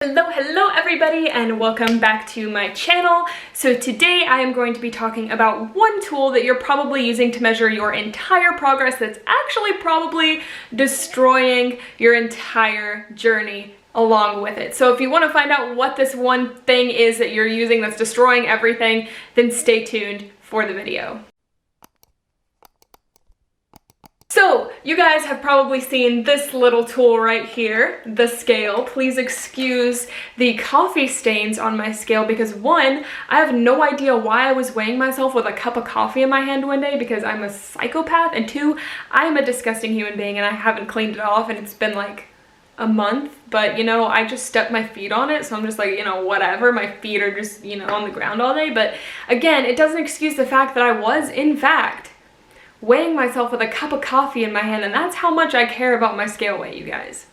Hello everybody, and welcome back to my channel. So today I am going to be talking about one tool that you're probably using to measure your entire progress that's actually probably destroying your entire journey along with it. So if you want to find out what this one thing is that you're using that's destroying everything, then stay tuned for the video. So, you guys have probably seen this little tool right here, the scale. Please excuse the coffee stains on my scale because one, I have no idea why I was weighing myself with a cup of coffee in my hand one day because I'm a psychopath, and two, I'm a disgusting human being and I haven't cleaned it off and it's been like a month, but you know, I just stuck my feet on it, so I'm just like, you know, whatever, my feet are just, you know, on the ground all day. But again, it doesn't excuse the fact that I was, in fact, weighing myself with a cup of coffee in my hand, and that's how much I care about my scale weight, you guys.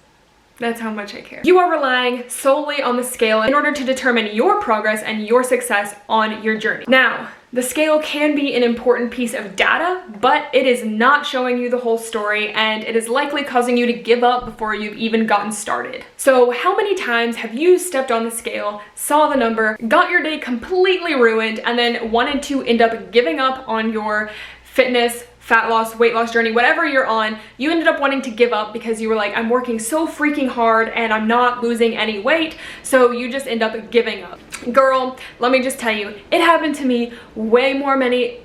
That's how much I care. You are relying solely on the scale in order to determine your progress and your success on your journey. Now, the scale can be an important piece of data, but it is not showing you the whole story, and it is likely causing you to give up before you've even gotten started. So how many times have you stepped on the scale, saw the number, got your day completely ruined, and then wanted to end up giving up on your fitness, fat loss, weight loss journey, whatever you're on, you ended up wanting to give up because you were like, I'm working so freaking hard and I'm not losing any weight, so you just end up giving up. Girl, let me just tell you, it happened to me way many,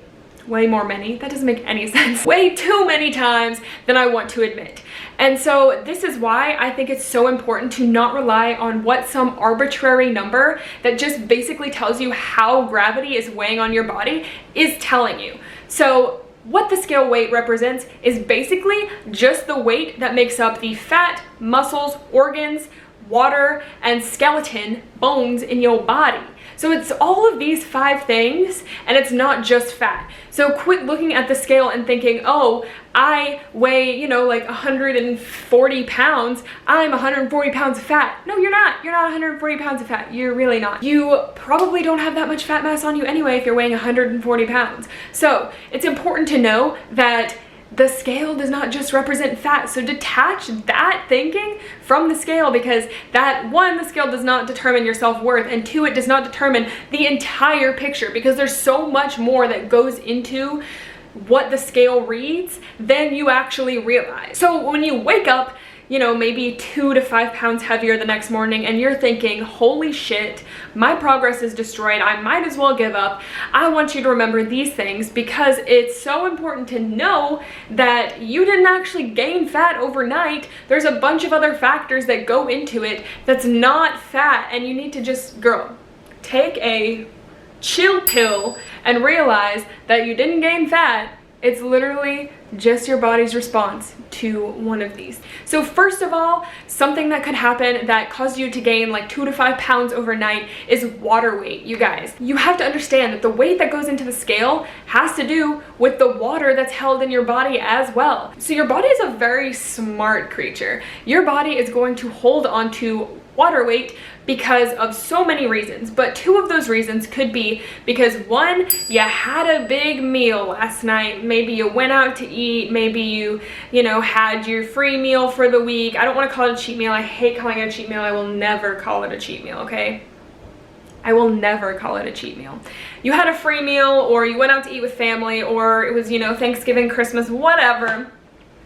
that doesn't make any sense, way too many times than I want to admit. And so this is why I think it's so important to not rely on what some arbitrary number that just basically tells you how gravity is weighing on your body is telling you. So what the scale weight represents is basically just the weight that makes up the fat, muscles, organs, water, and skeleton, bones in your body. So it's all of these 5 things, and it's not just fat. So quit looking at the scale and thinking, oh, I weigh, you know, like 140 pounds. I'm 140 pounds of fat. No, you're not. You're not 140 pounds of fat. You're really not. You probably don't have that much fat mass on you anyway if you're weighing 140 pounds. So it's important to know that the scale does not just represent fat. So detach that thinking from the scale, because that, one, the scale does not determine your self-worth, and two, it does not determine the entire picture, because there's so much more that goes into what the scale reads than you actually realize. So when you wake up, you know, maybe 2 to 5 pounds heavier the next morning, and you're thinking, holy shit, my progress is destroyed, I might as well give up. I want you to remember these things, because it's so important to know that you didn't actually gain fat overnight. There's a bunch of other factors that go into it that's not fat, and you need to just, girl, take a chill pill and realize that you didn't gain fat. It's literally just your body's response to one of these. So first of all, something that could happen that caused you to gain like 2 to 5 pounds overnight is water weight. You guys, you have to understand that the weight that goes into the scale has to do with the water that's held in your body as well. So your body is a very smart creature. Your body is going to hold on to water weight because of so many reasons, but 2 of those reasons could be because, one, you had a big meal last night, maybe you went out to eat, maybe you know, had your free meal for the week. I don't want to call it a cheat meal. I hate calling it a cheat meal. I will never call it a cheat meal, okay? I will never call it a cheat meal. You had a free meal, or you went out to eat with family, or it was, you know, Thanksgiving, Christmas, whatever,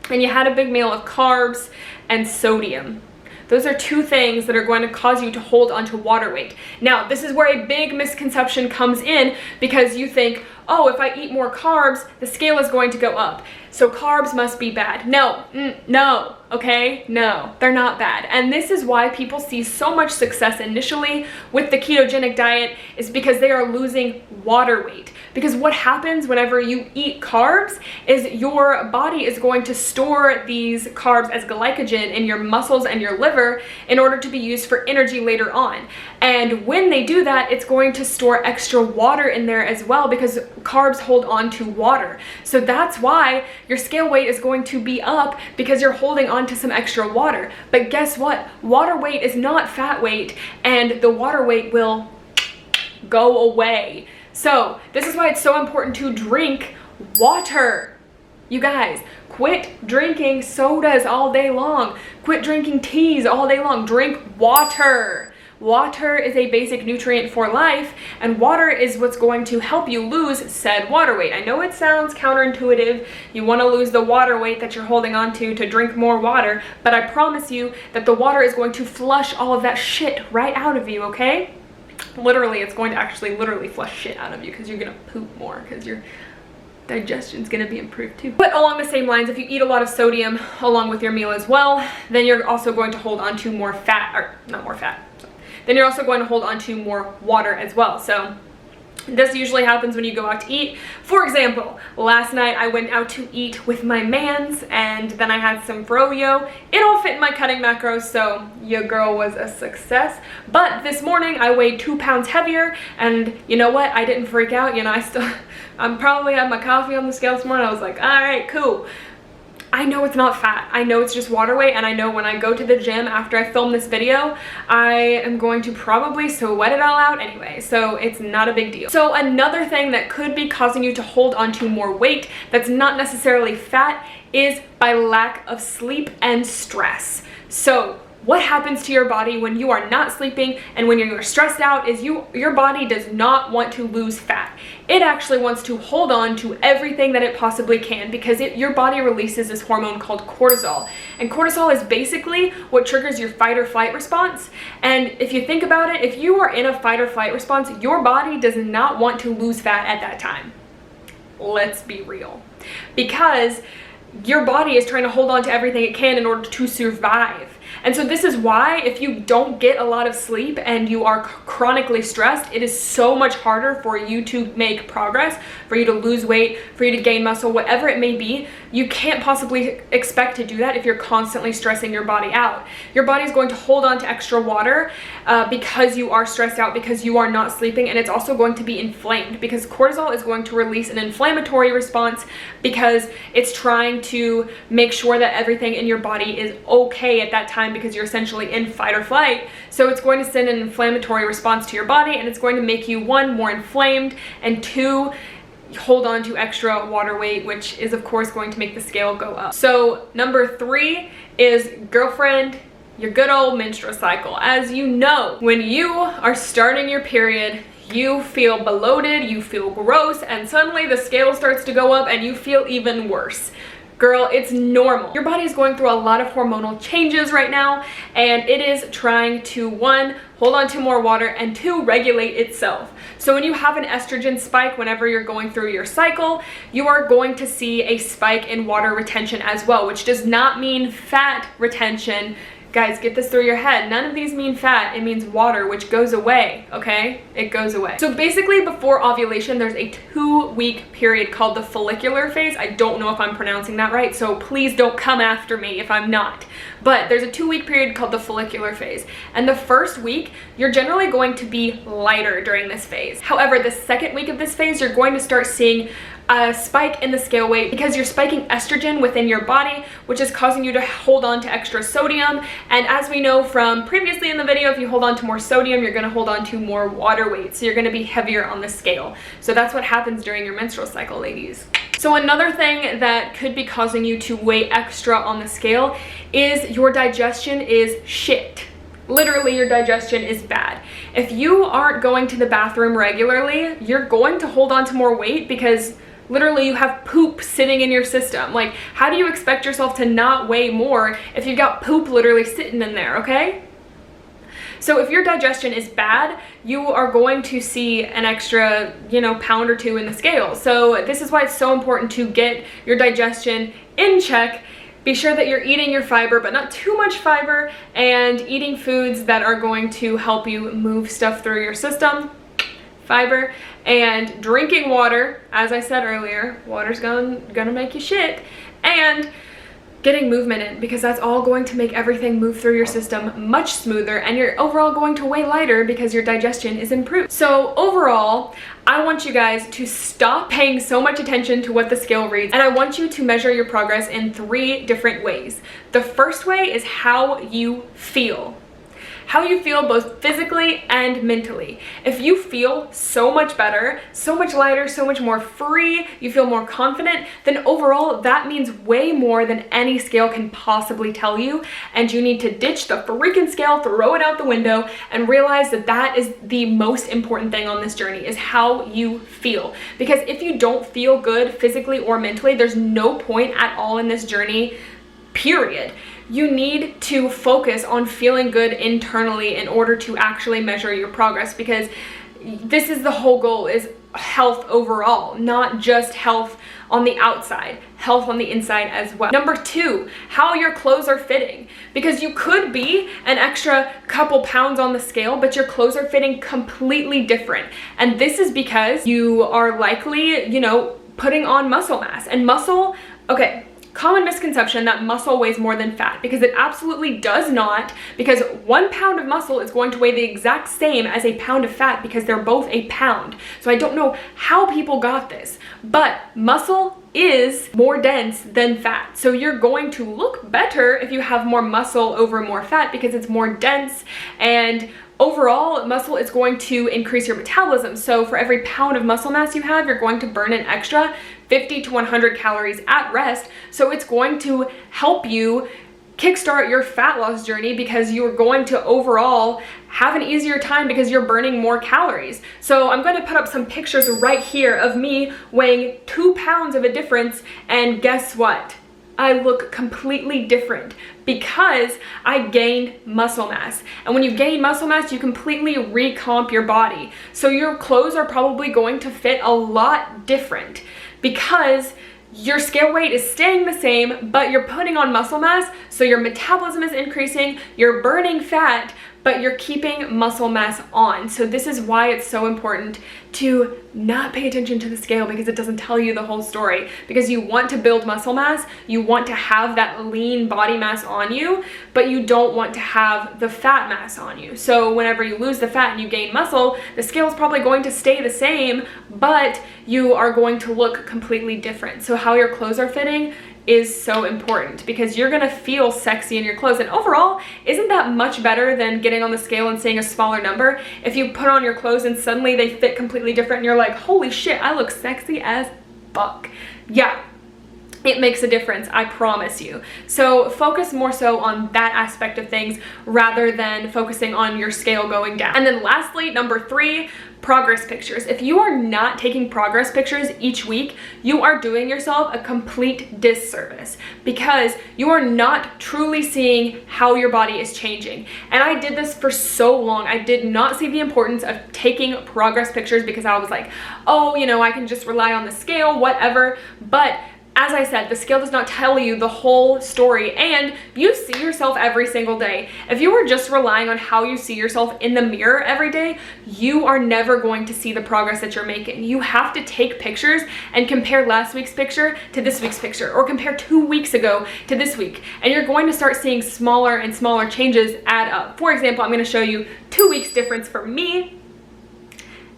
and you had a big meal of carbs and sodium. Those are 2 things that are going to cause you to hold onto water weight. Now, this is where a big misconception comes in, because you think, oh, if I eat more carbs, the scale is going to go up, so carbs must be bad. No, no, okay? No, they're not bad. And this is why people see so much success initially with the ketogenic diet, is because they are losing water weight. Because what happens whenever you eat carbs is your body is going to store these carbs as glycogen in your muscles and your liver in order to be used for energy later on. And when they do that, it's going to store extra water in there as well, because carbs hold on to water. So that's why your scale weight is going to be up, because you're holding on to some extra water. But guess what? Water weight is not fat weight, and the water weight will go away. So this is why it's so important to drink water. You guys, quit drinking sodas all day long. Quit drinking teas all day long. Drink water. Water is a basic nutrient for life, and water is what's going to help you lose said water weight. I know it sounds counterintuitive. You want to lose the water weight that you're holding on to drink more water, but I promise you that the water is going to flush all of that shit right out of you, okay? Literally, it's going to actually literally flush shit out of you because you're going to poop more because your digestion's going to be improved too. But along the same lines, if you eat a lot of sodium along with your meal as well, then you're also going to hold on to more fat, or not more fat, then you're also going to hold on to more water as well. So this usually happens when you go out to eat. For example, last night I went out to eat with my mans, and then I had some froyo. It all fit in my cutting macros, so your girl was a success. But this morning I weighed 2 pounds heavier, and you know what? I didn't freak out. You know, I'm probably had my coffee on the scale this morning. I was like, all right, cool. I know it's not fat. I know it's just water weight, and I know when I go to the gym after I film this video, I am going to probably sweat it all out anyway, so it's not a big deal. So another thing that could be causing you to hold on to more weight that's not necessarily fat is by lack of sleep and stress. So what happens to your body when you are not sleeping and when you're stressed out is your body does not want to lose fat. It actually wants to hold on to everything that it possibly can because your body releases this hormone called cortisol. And cortisol is basically what triggers your fight or flight response. And if you think about it, if you are in a fight or flight response, your body does not want to lose fat at that time. Let's be real. Because your body is trying to hold on to everything it can in order to survive. And so this is why if you don't get a lot of sleep and you are chronically stressed, it is so much harder for you to make progress, for you to lose weight, for you to gain muscle, whatever it may be. You can't possibly expect to do that if you're constantly stressing your body out. Your body is going to hold on to extra water because you are stressed out, because you are not sleeping, and it's also going to be inflamed because cortisol is going to release an inflammatory response because it's trying to make sure that everything in your body is okay at that time because you're essentially in fight or flight. So it's going to send an inflammatory response to your body, and it's going to make you, one, more inflamed, and two, hold on to extra water weight, which is of course going to make the scale go up. So number 3 is, girlfriend, your good old menstrual cycle. As you know, when you are starting your period, you feel bloated, you feel gross, and suddenly the scale starts to go up and you feel even worse. Girl, it's normal. Your body is going through a lot of hormonal changes right now, and it is trying to, 1, hold on to more water, and 2, regulate itself. So when you have an estrogen spike whenever you're going through your cycle, you are going to see a spike in water retention as well, which does not mean fat retention. Guys, get this through your head. None of these mean fat. It means water, which goes away, okay? It goes away. So basically, before ovulation, there's a 2-week period called the follicular phase. I don't know if I'm pronouncing that right, so please don't come after me if I'm not. But there's a 2-week period called the follicular phase. And the first week, you're generally going to be lighter during this phase. However, the second week of this phase, you're going to start seeing a spike in the scale weight because you're spiking estrogen within your body, which is causing you to hold on to extra sodium. And as we know from previously in the video, if you hold on to more sodium, you're going to hold on to more water weight. So you're going to be heavier on the scale. So that's what happens during your menstrual cycle, ladies. So another thing that could be causing you to weigh extra on the scale is your digestion is shit. Literally, your digestion is bad. If you aren't going to the bathroom regularly, you're going to hold on to more weight because literally you have poop sitting in your system. Like, how do you expect yourself to not weigh more if you've got poop literally sitting in there, okay? So if your digestion is bad, you are going to see an extra, pound or 2 in the scale. So this is why it's so important to get your digestion in check. Be sure that you're eating your fiber, but not too much fiber, and eating foods that are going to help you move stuff through your system. Fiber, and drinking water. As I said earlier, water's gonna make you shit, and getting movement in, because that's all going to make everything move through your system much smoother, and you're overall going to weigh lighter because your digestion is improved. So overall, I want you guys to stop paying so much attention to what the scale reads, and I want you to measure your progress in 3 different ways. The first way is how you feel. how you feel both physically and mentally. If you feel so much better, so much lighter, so much more free, you feel more confident, then overall that means way more than any scale can possibly tell you, and you need to ditch the freaking scale, throw it out the window, and realize that that is the most important thing on this journey, is how you feel. Because if you don't feel good physically or mentally, there's no point at all in this journey, period. You need to focus on feeling good internally in order to actually measure your progress, because this is the whole goal, is health overall, not just health on the outside, health on the inside as well. Number 2, how your clothes are fitting, because you could be an extra couple pounds on the scale, but your clothes are fitting completely different. And this is because you are likely, putting on muscle mass. And muscle, okay, common misconception that muscle weighs more than fat, because it absolutely does not, because 1 pound of muscle is going to weigh the exact same as a pound of fat, because they're both a pound. So I don't know how people got this, but muscle is more dense than fat. So you're going to look better if you have more muscle over more fat, because it's more dense, and overall, muscle is going to increase your metabolism. So for every pound of muscle mass you have, you're going to burn an extra 50 to 100 calories at rest. So it's going to help you kickstart your fat loss journey, because you're going to overall have an easier time because you're burning more calories. So I'm going to put up some pictures right here of me weighing 2 pounds of a difference, and guess what? I look completely different because I gained muscle mass. And when you gain muscle mass, you completely recomp your body. So your clothes are probably going to fit a lot different, because your scale weight is staying the same, but you're putting on muscle mass, so your metabolism is increasing, you're burning fat, but you're keeping muscle mass on. So this is why it's so important to not pay attention to the scale, because it doesn't tell you the whole story. Because you want to build muscle mass, you want to have that lean body mass on you, but you don't want to have the fat mass on you. So whenever you lose the fat and you gain muscle, the scale is probably going to stay the same, but you are going to look completely different. So how your clothes are fitting is so important, because you're gonna feel sexy in your clothes. And overall, isn't that much better than getting on the scale and seeing a smaller number? If you put on your clothes and suddenly they fit completely different and you're like, holy shit, I look sexy as fuck. Yeah, it makes a difference, I promise you. So focus more so on that aspect of things rather than focusing on your scale going down. And then lastly, number 3, progress pictures. If you are not taking progress pictures each week, you are doing yourself a complete disservice, because you are not truly seeing how your body is changing. And I did this for so long. I did not see the importance of taking progress pictures, because I was like, oh, I can just rely on the scale, whatever. But as I said, the scale does not tell you the whole story, and you see yourself every single day. If you are just relying on how you see yourself in the mirror every day, you are never going to see the progress that you're making. You have to take pictures and compare last week's picture to this week's picture, or compare 2 weeks ago to this week, and you're going to start seeing smaller and smaller changes add up. For example, I'm going to show you 2 weeks difference for me,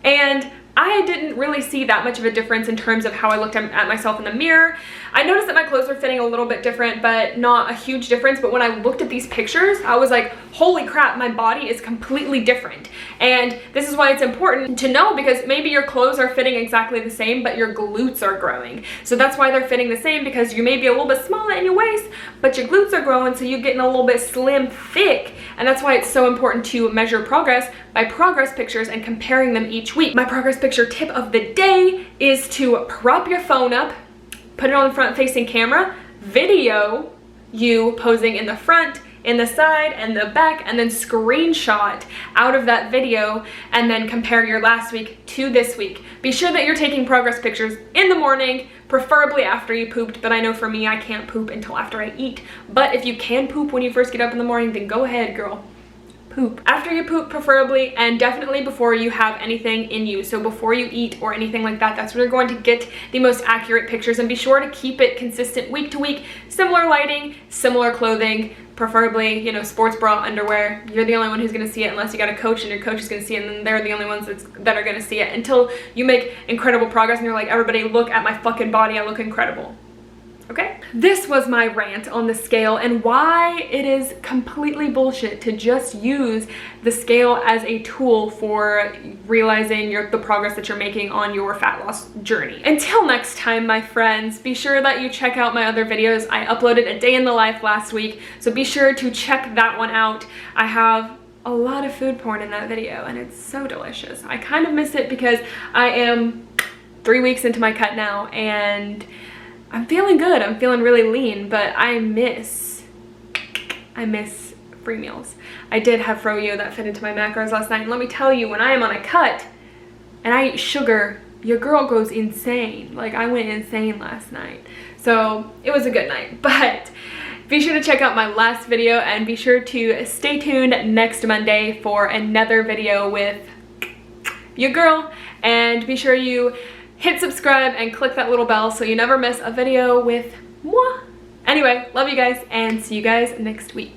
and I didn't really see that much of a difference in terms of how I looked at myself in the mirror. I noticed that my clothes were fitting a little bit different, but not a huge difference. But when I looked at these pictures, I was like, holy crap, my body is completely different. And this is why it's important to know, because maybe your clothes are fitting exactly the same, but your glutes are growing. So that's why they're fitting the same, because you may be a little bit smaller in your waist, but your glutes are growing, so you're getting a little bit slim thick. And that's why it's so important to measure progress by progress pictures and comparing them each week. My progress picture tip of the day is to prop your phone up, put it on the front facing camera, video you posing in the front, in the side, and the back, and then screenshot out of that video, and then compare your last week to this week. Be sure that you're taking progress pictures in the morning, preferably after you pooped, but I know for me, I can't poop until after I eat. But if you can poop when you first get up in the morning, then go ahead, girl. Poop. After you poop, preferably, and definitely before you have anything in you. So before you eat or anything like that, that's where you're going to get the most accurate pictures. And be sure to keep it consistent week to week. Similar lighting, similar clothing, preferably, sports bra, underwear. You're the only one who's gonna see it unless you got a coach, and your coach is gonna see it, and then they're the only ones that are gonna see it until you make incredible progress and you're like, everybody look at my fucking body, I look incredible. Okay? This was my rant on the scale and why it is completely bullshit to just use the scale as a tool for realizing the progress that you're making on your fat loss journey. Until next time, my friends, be sure that you check out my other videos. I uploaded a day in the life last week, so be sure to check that one out. I have a lot of food porn in that video and it's so delicious. I kind of miss it because I am 3 weeks into my cut now and I'm feeling good. I'm feeling really lean, but I miss free meals. I did have froyo that fit into my macros last night, and let me tell you, when I am on a cut and I eat sugar, your girl goes insane. Like, I went insane last night. So it was a good night, but be sure to check out my last video and be sure to stay tuned next Monday for another video with your girl, and be sure you hit subscribe and click that little bell so you never miss a video with moi. Anyway, love you guys and see you guys next week.